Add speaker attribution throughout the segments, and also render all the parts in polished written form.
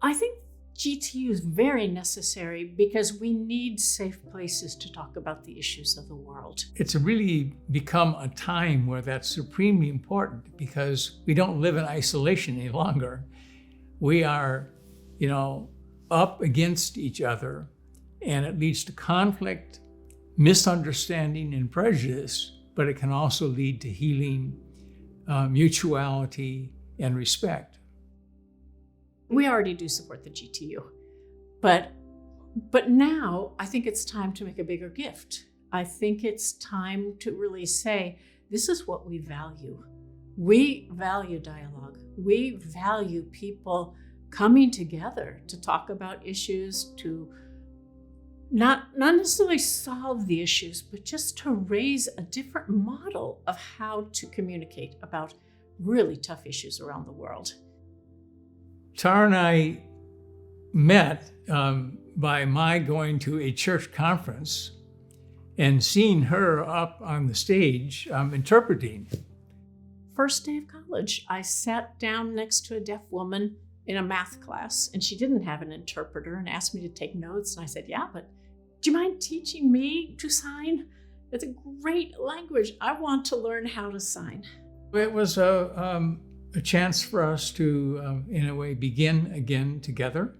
Speaker 1: I think GTU is very necessary because we need safe places to talk about the issues of the world.
Speaker 2: It's really become a time where that's supremely important because we don't live in isolation any longer. We are, up against each other, and it leads to conflict, misunderstanding, and prejudice, but it can also lead to healing, mutuality, and respect.
Speaker 1: We already do support the GTU, but now I think it's time to make a bigger gift. I think it's time to really say, this is what we value. We value dialogue. We value people coming together to talk about issues, to not necessarily solve the issues, but just to raise a different model of how to communicate about really tough issues around the world.
Speaker 2: Tara and I met by my going to a church conference and seeing her up on the stage interpreting.
Speaker 1: First day of college, I sat down next to a deaf woman in a math class, and she didn't have an interpreter and asked me to take notes. And I said, yeah, but do you mind teaching me to sign? It's a great language. I want to learn how to sign.
Speaker 2: It was a chance for us to, in a way, begin again together.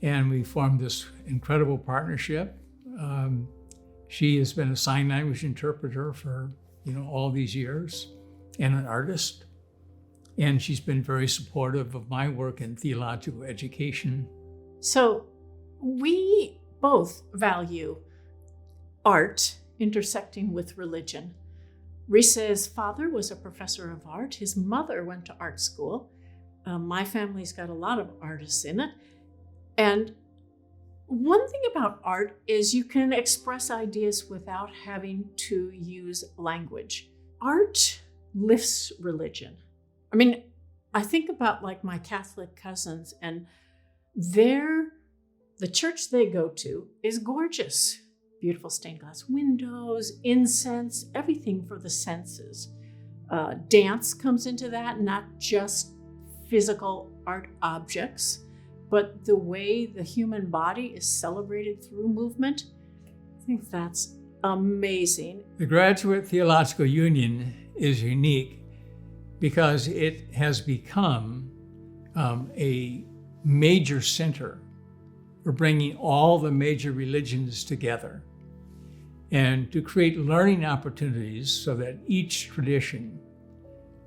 Speaker 2: And we formed this incredible partnership. She has been a sign language interpreter for, all these years, and an artist. And she's been very supportive of my work in theological education.
Speaker 1: So we both value art intersecting with religion. Riess's father was a professor of art. His mother went to art school. My family's got a lot of artists in it. And one thing about art is you can express ideas without having to use language. Art lifts religion. I mean, I think about like my Catholic cousins, and the church they go to is gorgeous. Beautiful stained glass windows, incense, everything for the senses. Dance comes into that, not just physical art objects, but the way the human body is celebrated through movement. I think that's amazing.
Speaker 2: The Graduate Theological Union is unique because it has become a major center for bringing all the major religions together and to create learning opportunities so that each tradition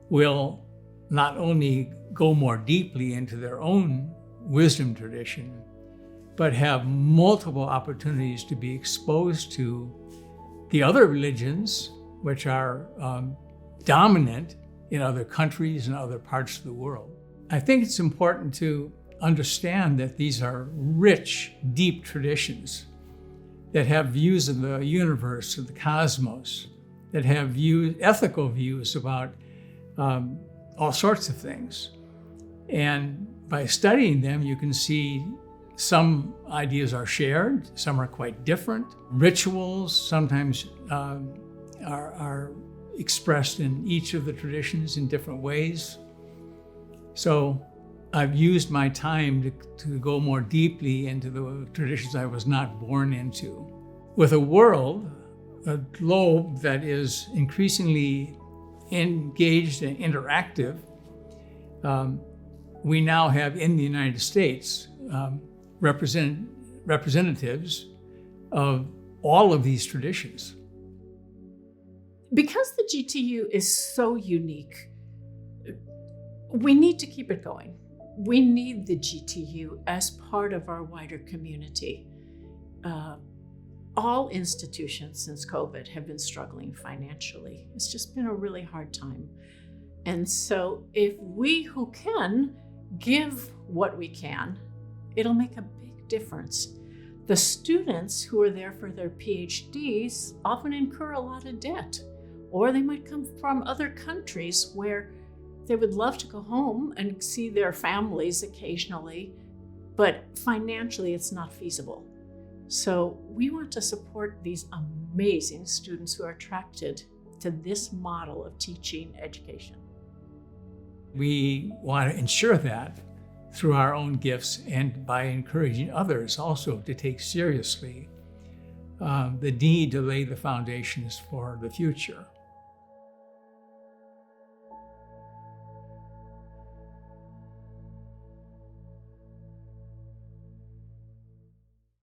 Speaker 2: will not only go more deeply into their own wisdom tradition, but have multiple opportunities to be exposed to the other religions, which are dominant in other countries and other parts of the world. I think it's important to understand that these are rich, deep traditions that have views of the universe, of the cosmos, that have ethical views about all sorts of things. And by studying them, you can see some ideas are shared, some are quite different. Rituals sometimes are expressed in each of the traditions in different ways. So I've used my time to go more deeply into the traditions I was not born into. With a globe that is increasingly engaged and interactive, we now have in the United States representatives of all of these traditions.
Speaker 1: Because the GTU is so unique, we need to keep it going. We need the GTU as part of our wider community. All institutions since COVID have been struggling financially. It's just been a really hard time. And so if we who can give what we can, it'll make a big difference. The students who are there for their PhDs often incur a lot of debt, or they might come from other countries where they would love to go home and see their families occasionally, but financially it's not feasible. So we want to support these amazing students who are attracted to this model of teaching education.
Speaker 2: We want to ensure that through our own gifts and by encouraging others also to take seriously the need to lay the foundations for the future.